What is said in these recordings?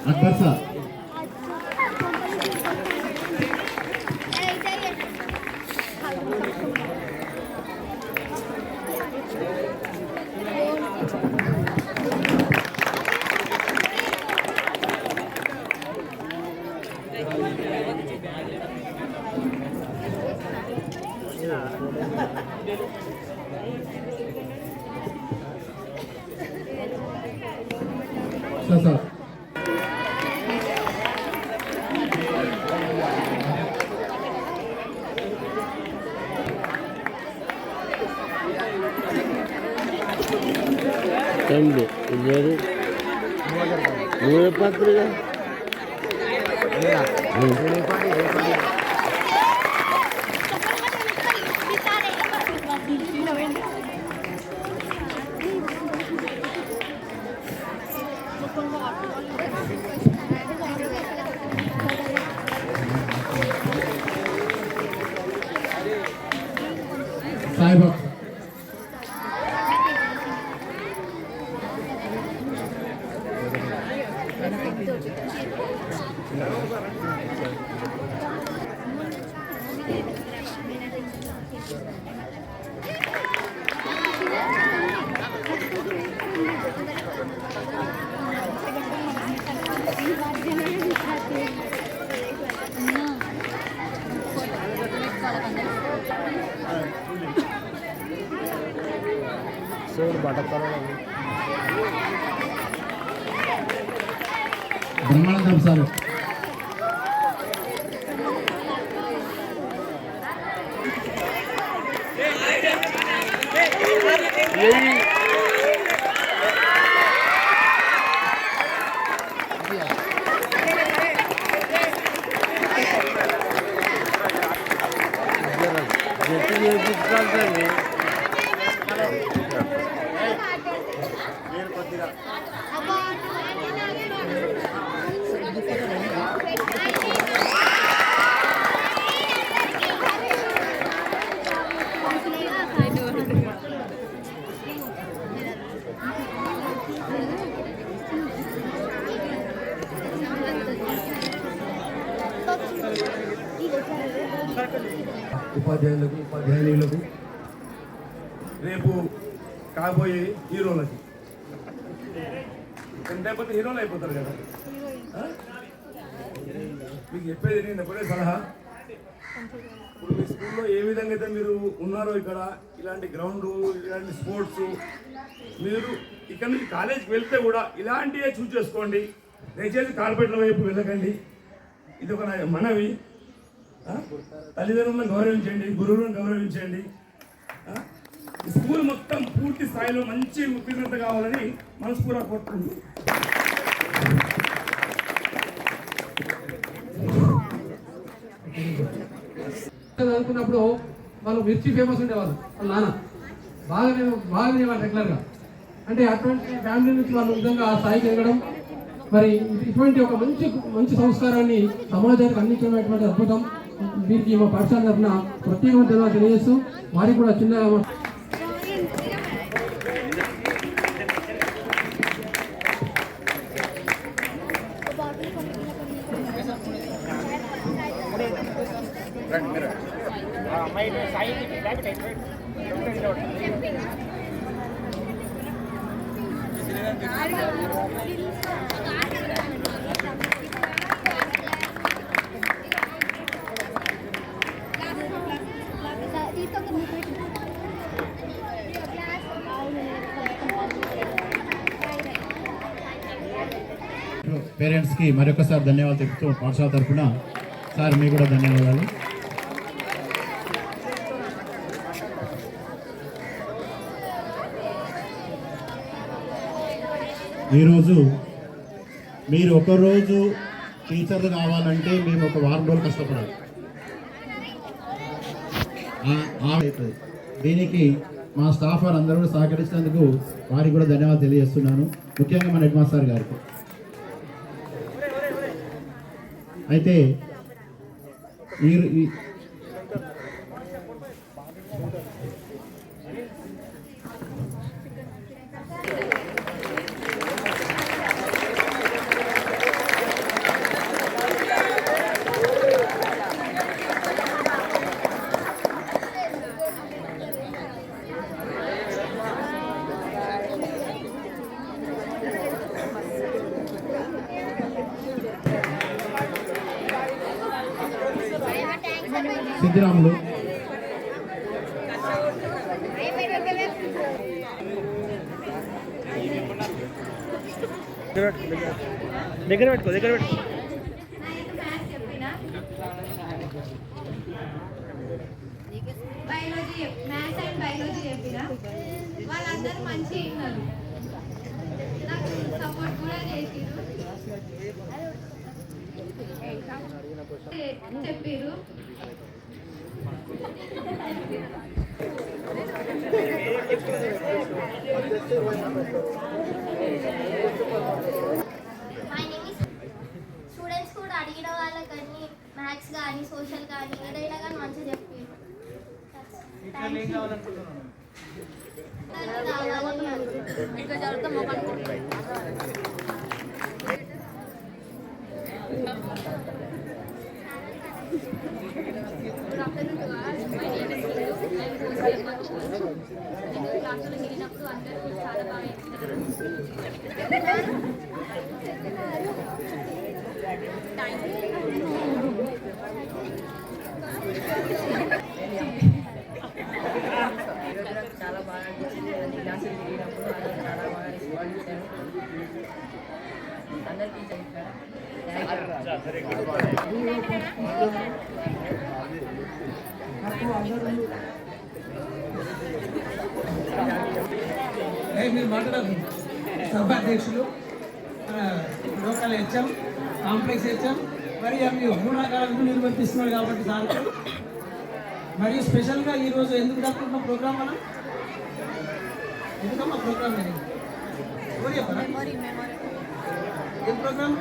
अकबर साहब सर पत्रिका साहिब ब्रह्मानंदम सर ఉపాధ్యాయులకు ఉపాధ్యాయులకు రేపు కాబోయే హీరోలకి లేకపోతే హీరోలు అయిపోతారు కదా. మీకు చెప్పేది నేను ఎప్పుడే సలహా, ఇప్పుడు మీ స్కూల్లో ఏ విధంగా అయితే మీరు ఉన్నారో ఇక్కడ ఇలాంటి గ్రౌండ్ ఇలాంటి స్పోర్ట్స్ మీరు ఇక్కడ నుంచి కాలేజీకి వెళ్తే కూడా ఇలాంటివే చూస్ చేసుకోండి. దయచేసి కార్పొరేట్ల వైపు వెళ్ళకండి. ఇది ఒక మనవి. తల్లిదండ్రులను గౌరవించండి, గురువులను గౌరవించండి. స్కూల్ మొత్తం పూర్తి స్థాయిలో మంచి ఉత్తీర్ణత కావాలని మనస్ఫూర్తిగా కోరుకుంటూ చదువుకున్నప్పుడు వాళ్ళు మిర్చి ఫేమస్ ఉండేవాళ్ళు. వాళ్ళ నాన్న బాగా తినేవాళ్ళు రెగ్యులర్గా. అంటే అటువంటి ఫ్యామిలీ నుంచి వాళ్ళు నిజంగా ఆ స్థాయికి ఎదగడం, మరి ఇటువంటి ఒక మంచి సంస్కారాన్ని సమాజానికి అందించినటువంటి అద్భుతం. వీరికి మా పాఠశాల తరఫున ప్రత్యేకమైన ధన్యవాదాలు తెలియజేస్తూ వారికి కూడా చిన్న పేరెంట్స్ కి మరొకసారి ధన్యవాదాలు చెప్తూ పాఠశాల తరఫున సార్ మీకు కూడా ధన్యవాదాలు. ఈరోజు మీరు ఒకరోజు టీచర్లు కావాలంటే మేము ఒక వారం రోజులు కష్టపడాలి. దీనికి మా స్టాఫ్ వారు అందరూ సహకరించినందుకు వారికి కూడా ధన్యవాదాలు తెలియజేస్తున్నాను. ముఖ్యంగా మన హెడ్ మాస్టర్ గారికి. అయితే పెద్దిరాములు. దగ్గర పెట్టుకో బయాలజీ మ్యాథ్స్ అండ్ బయాలజీ చెప్పిన వాళ్ళందరూ మంచిగా ఉన్నారు, నాకు సపోర్ట్ కూడా చేసిరు, చెప్పిరు. స్టూడెంట్స్ కూడా అడిగిన వాళ్ళకన్నీ మ్యాథ్స్ కానీ సోషల్ కానీ ఏదైనా కానీ మంచిగా చెప్పారు. ఇంకా చదువుతాం క్లాసులో వెళ్ళినప్పుడు అందరూ చాలా బాగా చాలా బాగా అనిపించింది. అన్ని క్లాసులు తిరిగినప్పుడు అందరూ చాలా బాగా రెస్పాండ్ చేశారు. అందరికీ మీరు మాట్లాడారు సభాధ్యక్షులు, లోకల్ హెచ్ఎం, కాంప్లెక్స్ హెచ్ఎం, మరి మీరు 3 రకాల విధులు నిర్వర్తిస్తున్నారు కాబట్టి సార్కు మరియు స్పెషల్గా ఈరోజు ఎందుకు జరుపుకుంటున్న ప్రోగ్రామ్ మనం ఎందుకమ్మా ప్రోగ్రామ్ ఎవరు చెప్పారా ఏం ప్రోగ్రామ్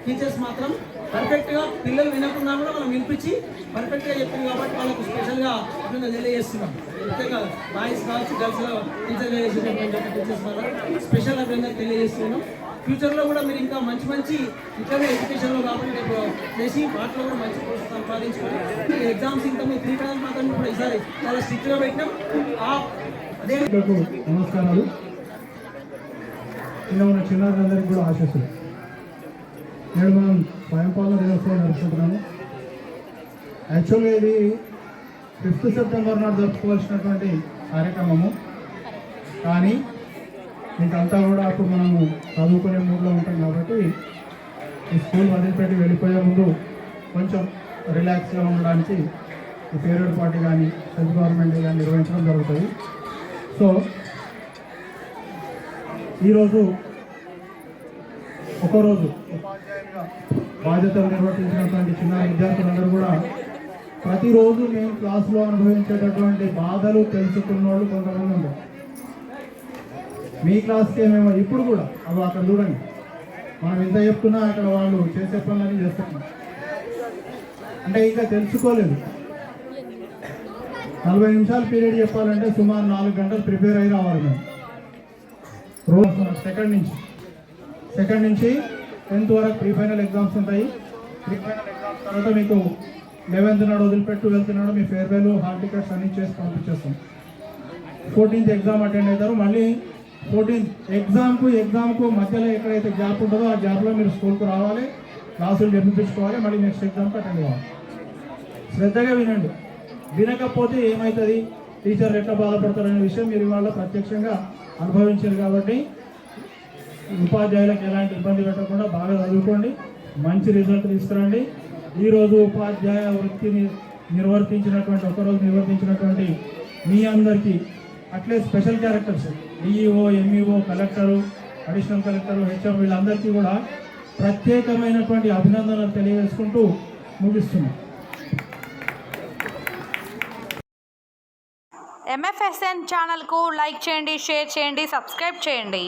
టీచర్స్ మాత్రం పర్ఫెక్ట్గా పిల్లలు వినకుండా కూడా మనం వినిపించి పర్ఫెక్ట్గా చెప్పింది కాబట్టి వాళ్ళకు స్పెషల్గా అభినందన తెలియజేస్తున్నాం. ముఖ్యంగా బాయ్స్ కావచ్చు గర్ల్స్ టీచర్గా చేసేటటువంటి టీచర్స్ వల్ల స్పెషల్ అభినందన తెలియజేస్తున్నాం. ఫ్యూచర్లో కూడా మీరు ఇంకా మంచి మంచి ఇట్లనే ఎడ్యుకేషన్లో కాబట్టి చేసి వాటిలో కూడా మంచి కోర్సు సంపాదించుకొని ఎగ్జామ్స్ ఇంకా మీరు 3 టైమ్స్ మాత్రం కూడా ఈసారి చాలా స్ట్రిక్ట్గా పెట్టినాం. అదే నమస్కారాలు. ఇలా ఉన్న చిన్నారులందరికీ కూడా ఆశీస్సులు. నేడు మనం స్వయంపాలన దినోత్సవం జరుపుకుంటున్నాము. యాక్చువల్గా ఇది 5th సెప్టెంబర్ నాడు జరుపుకోవాల్సినటువంటి కార్యక్రమము, కానీ ఇంకంతా కూడా అప్పుడు మనము చదువుకునే మూడ్లో ఉంటాం కాబట్టి ఈ స్కూల్ వదిలిపెట్టి వెళ్ళిపోయే ముందు కొంచెం రిలాక్స్గా ఉండడానికి ఈ పీరియడ్ పార్టీ కానీ సెంట్రల్ గవర్నమెంట్ కానీ నిర్వహించడం జరుగుతుంది. సో ఈరోజు ఒకరోజు ఉపాధ్యాయులుగా బాధ్యతలు నిర్వర్తించినటువంటి చిన్న విద్యార్థులందరూ కూడా ప్రతిరోజు మేము క్లాసులో అనుభవించేటటువంటి బాధలు తెలుసుకున్న వాళ్ళు కొంతమంది ఉన్నారు. మీ క్లాస్కే మేము ఇప్పుడు కూడా అవి అక్కడ చూడండి, మనం ఎంత చెప్తున్నా అక్కడ వాళ్ళు చేసే పనులని చేస్తున్నాం. అంటే ఇంకా తెలుసుకోలేదు. 40 నిమిషాలు పీరియడ్ చెప్పాలంటే సుమారు 4 గంటలు ప్రిపేర్ అయి రావాలి మేము రోజు. సెకండ్ నుంచి 10th వరకు ప్రీ ఫైనల్ ఎగ్జామ్స్ ఉంటాయి. ప్రీ ఫైనల్ ఎగ్జామ్స్ తర్వాత మీకు 11th నాడు వదిలిపెట్టి 12th నాడు మీ ఫేర్వెల్ హాల్ టికెట్స్ అన్ని చేసి పంపించేస్తాం. 14th ఎగ్జామ్ అటెండ్ అవుతారు. మళ్ళీ 14th ఎగ్జామ్కు మధ్యలో ఎక్కడైతే గ్యాప్ ఉంటుందో ఆ గ్యాప్లో మీరు స్కూల్కు రావాలి, క్లాసులు చెప్పించుకోవాలి, మళ్ళీ నెక్స్ట్ ఎగ్జామ్కి అటెండ్ కావాలి. శ్రద్ధగా వినండి. వినకపోతే ఏమవుతుంది, టీచర్లు ఎట్లా బాధపడతారనే విషయం మీరు ఇవాళ ప్రత్యక్షంగా అనుభవించారు. కాబట్టి ఉపాధ్యాయులకు ఎలాంటి ఇబ్బంది పెట్టకుండా బాగా చదువుకోండి, మంచి రిజల్ట్ తీసుకురండి. ఈరోజు ఉపాధ్యాయ వృత్తిని ఒకరోజు నిర్వర్తించినటువంటి మీ అందరికీ, అట్లే special characters DEO, MEO, collector, additional collector, HM వీళ్ళందరికీ కూడా ప్రత్యేకమైనటువంటి అభినందనలు తెలియజేసుకుంటూ ముగిస్తున్నాం. MFSN ఛానల్కు లైక్ చేయండి, షేర్ చేయండి, సబ్స్క్రైబ్ చేయండి.